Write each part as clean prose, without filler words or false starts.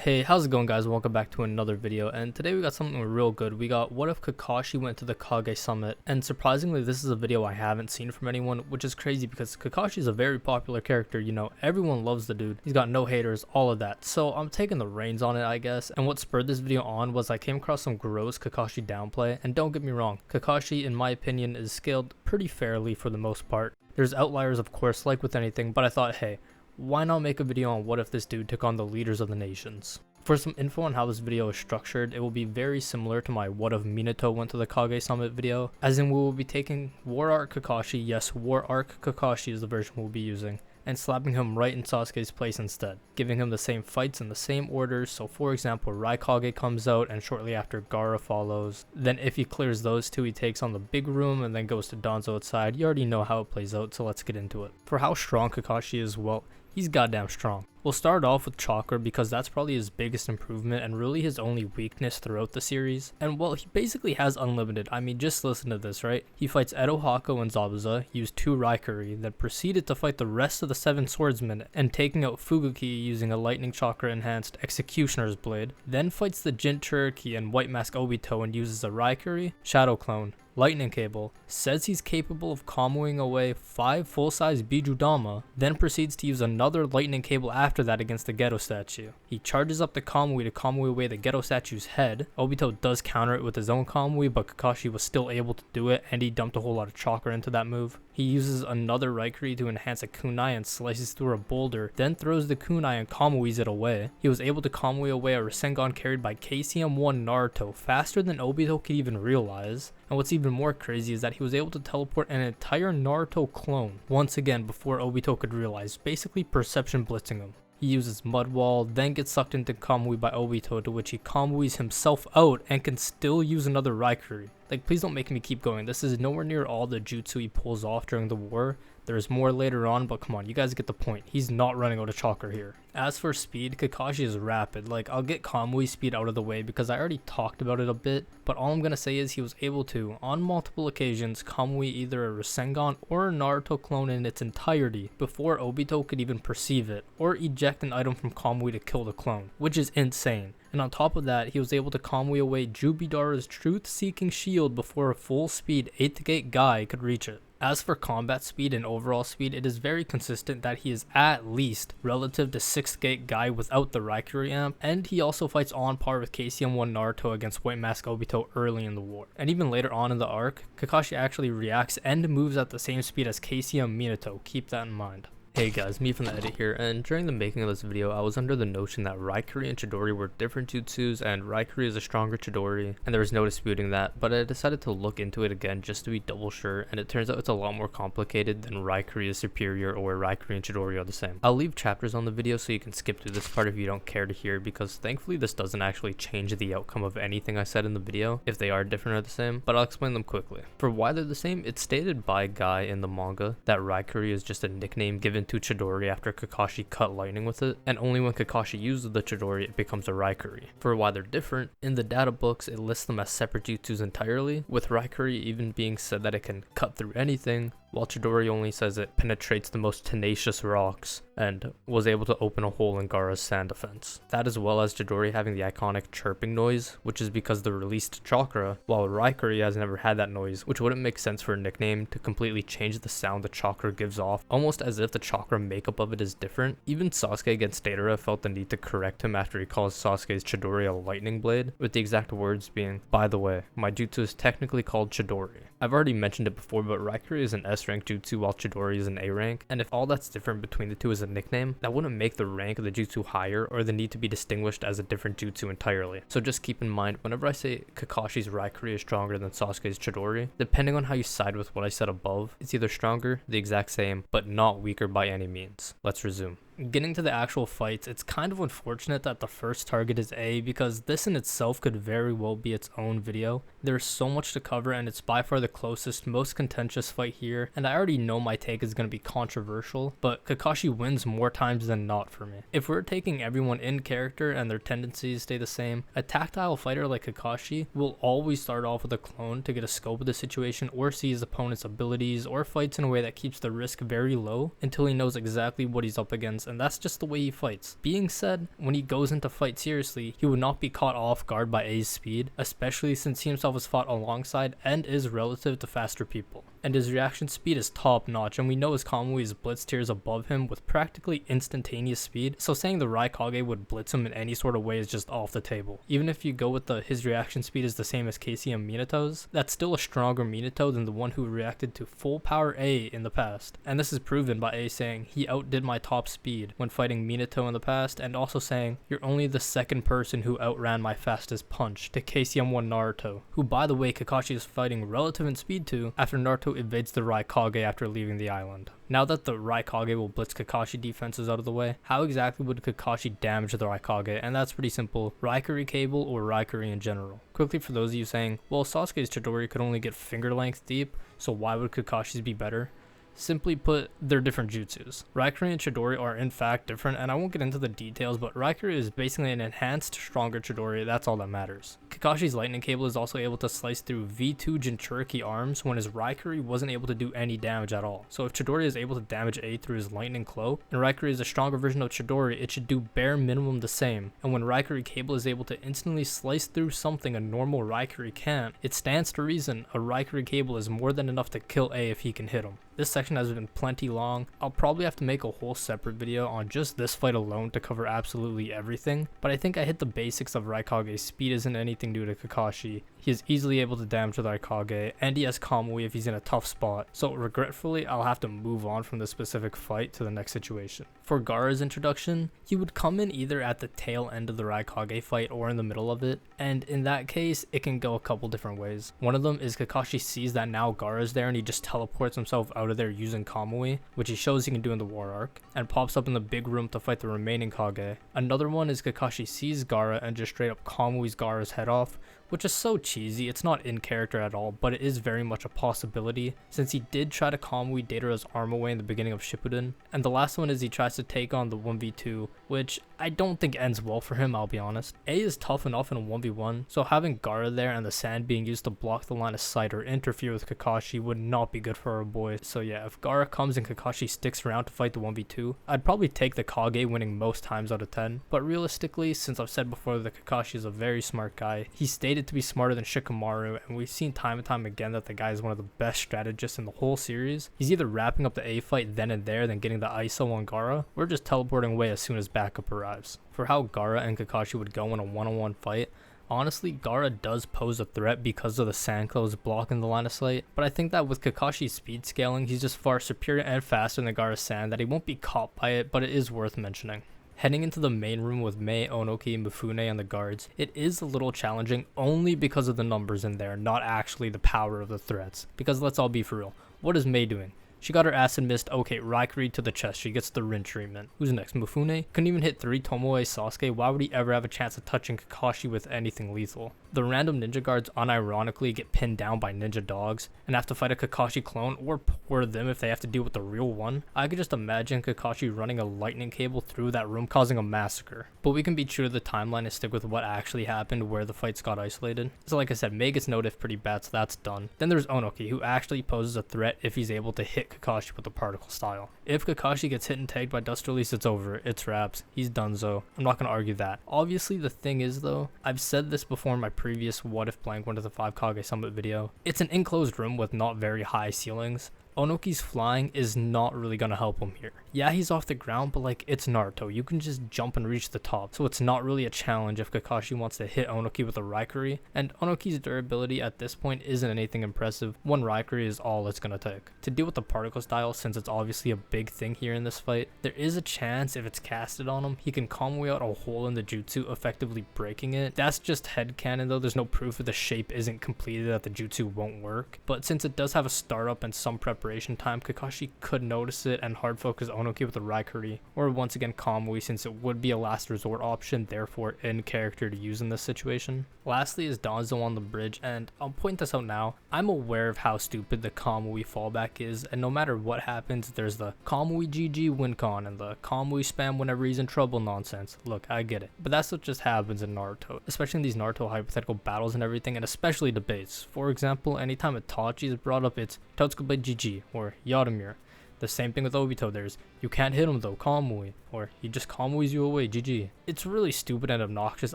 Hey, how's it going, guys? Welcome back to another video, and today we got something real good. We got what if Kakashi went to the Kage summit, and surprisingly this is a video I haven't seen from anyone, which is crazy because Kakashi is a very popular character, you know, everyone loves the dude. He's got no haters, all of that. So I'm taking the reins on it, I guess, and what spurred this video on was I came across some gross Kakashi downplay, and don't get me wrong, Kakashi in my opinion is scaled pretty fairly for the most part. There's outliers of course, like with anything, but I thought, hey, why not make a video on what if this dude took on the leaders of the nations? For some info on how this video is structured, it will be very similar to my what if Minato went to the Kage Summit video, as in we will be taking War Arc Kakashi, yes, War Arc Kakashi is the version we'll be using, and slapping him right in Sasuke's place instead, giving him the same fights in the same order. So for example, Raikage comes out and shortly after Gaara follows. Then if he clears those two, he takes on the big room and then goes to Danzo outside. You already know how it plays out, so let's get into it. For how strong Kakashi is, well, he's goddamn strong. We'll start off with chakra because that's probably his biggest improvement and really his only weakness throughout the series. And well, he basically has unlimited. I mean, just listen to this, right? He fights Edo Hako and Zabuza, used 2 Raikiri, then proceeded to fight the rest of the 7 swordsmen and taking out Fuguki using a lightning chakra enhanced executioner's blade, then fights the Jinchuriki and White Mask Obito and uses a Raikiri, Shadow Clone, lightning cable, says he's capable of comboing away 5 full-size Bijudama, then proceeds to use another lightning cable after that against the Geto statue. He charges up the Kamui to combo away the Geto statue's head. Obito does counter it with his own Kamui, but Kakashi was still able to do it, and he dumped a whole lot of chakra into that move. He uses another Raikiri to enhance a kunai and slices through a boulder, then throws the kunai and Kamuis it away. He was able to Kamui away a Rasengan carried by KCM1 Naruto faster than Obito could even realize. And what's even more crazy is that he was able to teleport an entire Naruto clone once again before Obito could realize, basically perception blitzing him. He uses Mud Wall, then gets sucked into Kamui by Obito, to which he Kamuis himself out and can still use another Raikiri. Like, please don't make me keep going. This is nowhere near all the jutsu he pulls off during the war. There's more later on, but come on, you guys get the point. He's not running out of chakra here. As for speed, Kakashi is rapid. Like, I'll get Kamui speed out of the way because I already talked about it a bit, but all I'm gonna say is he was able to, on multiple occasions, Kamui either a Rasengan or a Naruto clone in its entirety before Obito could even perceive it, or eject an item from Kamui to kill the clone, which is insane. And on top of that, he was able to Kamui away Jubidara's truth-seeking shield before a full-speed 8th gate guy could reach it. As for combat speed and overall speed, it is very consistent that he is at least relative to 6th gate guy without the Raikiri amp, and he also fights on par with KCM1 Naruto against White Mask Obito early in the war. And even later on in the arc, Kakashi actually reacts and moves at the same speed as KCM Minato, keep that in mind. Hey guys, me from the edit here, and during the making of this video, I was under the notion that Raikiri and Chidori were different jutsus, and Raikiri is a stronger Chidori, and there was no disputing that, but I decided to look into it again just to be double sure, and it turns out it's a lot more complicated than Raikiri is superior or Raikiri and Chidori are the same. I'll leave chapters on the video so you can skip through this part if you don't care to hear, because thankfully this doesn't actually change the outcome of anything I said in the video, if they are different or the same, but I'll explain them quickly. For why they're the same, it's stated by Guy in the manga that Raikiri is just a nickname given to Chidori after Kakashi cut lightning with it, and only when Kakashi uses the Chidori it becomes a Raikiri. For why they're different, in the data books it lists them as separate jutsus entirely, with Raikiri even being said that it can cut through anything, while Chidori only says it penetrates the most tenacious rocks and was able to open a hole in Gaara's sand defense. That as well as Chidori having the iconic chirping noise, which is because the released chakra, while Raikiri has never had that noise, which wouldn't make sense for a nickname to completely change the sound the chakra gives off, almost as if the chakra makeup of it is different. Even Sasuke against Deidara felt the need to correct him after he calls Sasuke's Chidori a lightning blade, with the exact words being, "By the way, my jutsu is technically called Chidori." I've already mentioned it before, but Raikiri is an S rank jutsu while Chidori is an A rank, and if all that's different between the two is a nickname, that wouldn't make the rank of the jutsu higher or the need to be distinguished as a different jutsu entirely. So just keep in mind, whenever I say Kakashi's Raikiri is stronger than Sasuke's Chidori, depending on how you side with what I said above, it's either stronger, the exact same, but not weaker by any means. Let's resume. Getting to the actual fights, it's kind of unfortunate that the first target is A, because this in itself could very well be its own video. There's so much to cover, and it's by far the closest, most contentious fight here, and I already know my take is going to be controversial, but Kakashi wins more times than not for me. If we're taking everyone in character and their tendencies stay the same, a tactile fighter like Kakashi will always start off with a clone to get a scope of the situation or see his opponent's abilities, or fights in a way that keeps the risk very low until he knows exactly what he's up against and that's just the way he fights. Being said, when he goes into fight seriously, he would not be caught off guard by A's speed, especially since he himself has fought alongside and is relative to faster people. And his reaction speed is top notch, and we know his Kamui is blitz tiers above him with practically instantaneous speed, so saying the Raikage would blitz him in any sort of way is just off the table. Even if you go with his reaction speed is the same as Casey and Minato's, that's still a stronger Minato than the one who reacted to full power A in the past. And this is proven by A saying, he outdid my top speed when fighting Minato in the past, and also saying, you're only the second person who outran my fastest punch, to Casey and one Naruto, who by the way Kakashi is fighting relative in speed to after Naruto evades the Raikage after leaving the island. Now that the Raikage will blitz Kakashi defenses out of the way, how exactly would Kakashi damage the Raikage? And that's pretty simple, Raikiri cable or Raikiri in general. Quickly for those of you saying, well Sasuke's Chidori could only get finger length deep, so why would Kakashi's be better? Simply put, they're different jutsus. Raikiri and Chidori are in fact different, and I won't get into the details, but Raikiri is basically an enhanced, stronger Chidori, that's all that matters. Kakashi's lightning cable is also able to slice through V2 Jinchuriki arms when his Raikiri wasn't able to do any damage at all. So if Chidori is able to damage A through his lightning cloak, and Raikiri is a stronger version of Chidori, it should do bare minimum the same. And when Raikiri cable is able to instantly slice through something a normal Raikiri can't, it stands to reason a Raikiri cable is more than enough to kill A if he can hit him. This section has been plenty long. I'll probably have to make a whole separate video on just this fight alone to cover absolutely everything, but I think I hit the basics of Raikage's speed isn't anything new to Kakashi. He is easily able to damage the Raikage, and he has Kamui if he's in a tough spot, so regretfully I'll have to move on from this specific fight to the next situation. For Gaara's introduction, he would come in either at the tail end of the Raikage fight or in the middle of it, and in that case it can go a couple different ways. One of them is Kakashi sees that now Gaara's there and he just teleports himself out of there using Kamui, which he shows he can do in the war arc, and pops up in the big room to fight the remaining Kage. Another one is Kakashi sees Gaara and just straight up Kamui's Gaara's head off, which is so cheesy. It's not in character at all, but it is very much a possibility since he did try to Kamui Deidara's arm away in the beginning of Shippuden. And the last one is he tries to take on the 1v2, which I don't think ends well for him, I'll be honest. A is tough enough in a 1v1, so having Gaara there and the sand being used to block the line of sight or interfere with Kakashi would not be good for our boy. So yeah, if Gaara comes and Kakashi sticks around to fight the 1v2, I'd probably take the Kage winning most times out of 10. But realistically, since I've said before that Kakashi is a very smart guy, he stated to be smarter than Shikamaru, and we've seen time and time again that the guy is one of the best strategists in the whole series. He's either wrapping up the A fight then and there, then getting the ISO on Gaara, or just teleporting away as soon as backup arrives. For how Gaara and Kakashi would go in a one-on-one fight, honestly, Gaara does pose a threat because of the sand clothes blocking the line of sight, but I think that with Kakashi's speed scaling, he's just far superior and faster than Gaara's sand that he won't be caught by it, but it is worth mentioning. Heading into the main room with Mei, Onoki, Mifune, and the guards, it is a little challenging only because of the numbers in there, not actually the power of the threats. Because let's all be for real, what is Mei doing? She got her acid mist, okay, Raikiri to the chest, she gets the Rin treatment. Who's next? Mifune? Couldn't even hit 3 Tomoe Sasuke, why would he ever have a chance of touching Kakashi with anything lethal? The random ninja guards unironically get pinned down by ninja dogs and have to fight a Kakashi clone, or poor them if they have to deal with the real one. I could just imagine Kakashi running a lightning cable through that room causing a massacre. But we can be true to the timeline and stick with what actually happened where the fights got isolated. So like I said, Mei gets no diff pretty bad, so that's done. Then there's Onoki, who actually poses a threat if he's able to hit Kakashi with the particle style. If Kakashi gets hit and tagged by Dust Release, it's over. It's wraps. He's donezo. I'm not going to argue that. Obviously, the thing is though, I've said this before in my previous what if blank went to the 5 Kage Summit video. It's an enclosed room with not very high ceilings. Onoki's flying is not really going to help him here. Yeah, he's off the ground, but like, it's Naruto. You can just jump and reach the top, so it's not really a challenge if Kakashi wants to hit Onoki with a Raikiri, and Onoki's durability at this point isn't anything impressive. One Raikiri is all it's going to take. To deal with the particle style, since it's obviously a big thing here in this fight, there is a chance if it's casted on him, he can Kamui out a hole in the jutsu, effectively breaking it. That's just headcanon though, there's no proof that the shape isn't completed that the jutsu won't work, but since it does have a startup and some preparation time, Kakashi could notice it and hard focus Onoki with a Raikiri, or once again Kamui, since it would be a last resort option, therefore in character to use in this situation. Lastly is Danzo on the bridge, and I'll point this out now. I'm aware of how stupid the Kamui fallback is, and no matter what happens, there's the Kamui GG win con and the Kamui spam whenever he's in trouble nonsense. Look, I get it, but that's what just happens in Naruto, especially in these Naruto hypothetical battles and everything, and especially debates. For example, anytime Itachi is brought up, it's Totsuka GG or Yadomir. The same thing with Obito, there's you can't hit him though, Kamui, or he just Kamui's you away, GG. It's really stupid and obnoxious,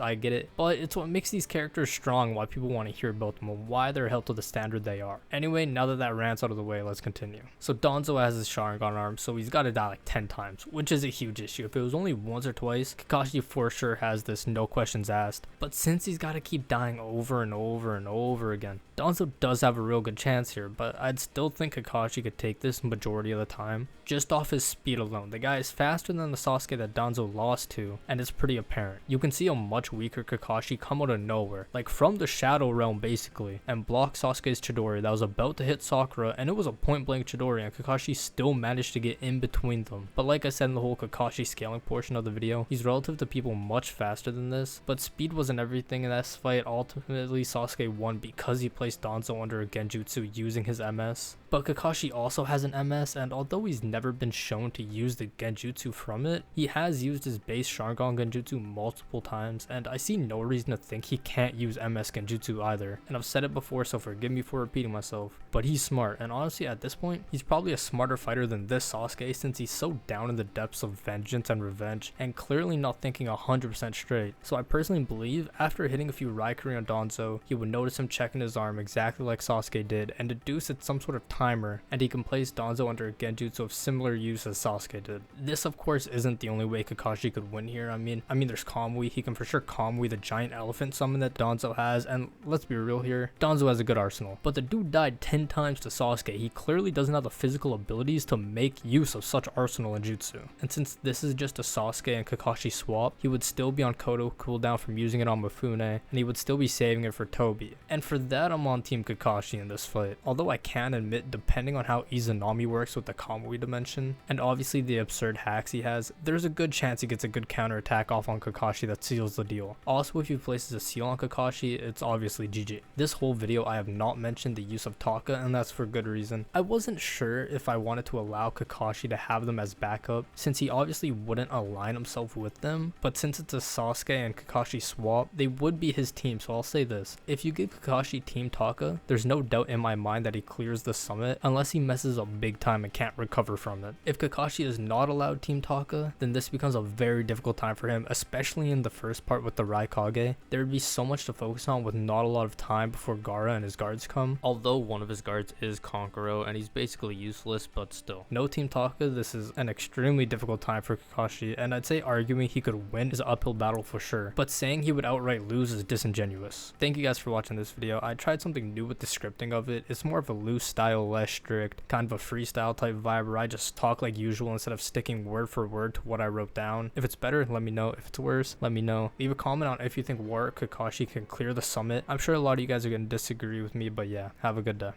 I get it, but it's what makes these characters strong, why people want to hear about them, and why they're held to the standard they are. Anyway, now that rant's out of the way, let's continue. So Danzo has his Sharingan arm, so he's gotta die like 10 times, which is a huge issue. If it was only once or twice, Kakashi for sure has this, no questions asked. But since he's gotta keep dying over and over and over again, Danzo does have a real good chance here, but I'd still think Kakashi could take this majority of the time, just off his speed alone. The guy is faster than the Sasuke that Danzo lost to, and it's pretty apparent. You can see a much weaker Kakashi come out of nowhere, like from the Shadow Realm basically, and block Sasuke's Chidori that was about to hit Sakura, and it was a point blank Chidori, and Kakashi still managed to get in between them. But like I said in the whole Kakashi scaling portion of the video, he's relative to people much faster than this, but speed wasn't everything in this fight. Ultimately Sasuke won because he placed Danzo under a genjutsu using his MS. But Kakashi also has an MS, and although he's never been shown to use the genjutsu from it, he has used his base Sharingan genjutsu multiple times, and I see no reason to think he can't use MS genjutsu either. And I've said it before, so forgive me for repeating myself, but he's smart, and honestly at this point, he's probably a smarter fighter than this Sasuke, since he's so down in the depths of vengeance and revenge, and clearly not thinking 100% straight. So I personally believe after hitting a few Raikiri on Danzo, he would notice him checking his arm exactly like Sasuke did, and deduce it's some sort of timer, and he can place Danzo under a genjutsu of similar use as Sasuke did. This of course isn't the only way Kakashi could win here. I mean there's Kamui. He can for sure Kamui the giant elephant summon that Danzo has, and let's be real here, Danzo has a good arsenal, but the dude died 10 times to Sasuke. He clearly doesn't have the physical abilities to make use of such arsenal and jutsu, and since this is just a Sasuke and Kakashi swap, he would still be on Kodo cooldown from using it on Mifune, and he would still be saving it for Tobi, and for that I'm on team Kakashi in this fight. Although I can admit, depending on how Izanami works with the Kamui dimension, and obviously the absurd hacks he has, there's a good chance he gets a good counter attack off on Kakashi that seals the deal. Also, if he places a seal on Kakashi, it's obviously GG. This whole video I have not mentioned the use of Taka, and that's for good reason. I wasn't sure if I wanted to allow Kakashi to have them as backup, since he obviously wouldn't align himself with them, but since it's a Sasuke and Kakashi swap, they would be his team, so I'll say this. If you give Kakashi Team Taka, there's no doubt in my mind that he clears the summit, unless he messes up big time and can't recover from it. If Kakashi is not allowed Team Taka, then this becomes a very difficult time for him, especially in the first part with the Raikage. There would be so much to focus on with not a lot of time before Gaara and his guards come, although one of his guards is Kankuro and he's basically useless, but still. No Team Taka, this is an extremely difficult time for Kakashi, and I'd say arguing he could win is an uphill battle for sure, but saying he would outright lose is disingenuous. Thank you guys for watching this video. I tried something new with the scripting of it. It's more of a loose style, less strict, kind of a freestyle type vibe where I just talk like usual instead of sticking word for word to what I wrote down. If it's better, let me know. If it's worse, let me know. Leave a comment on if you think War Kakashi can clear the summit. I'm sure a lot of you guys are going to disagree with me, but yeah, have a good day.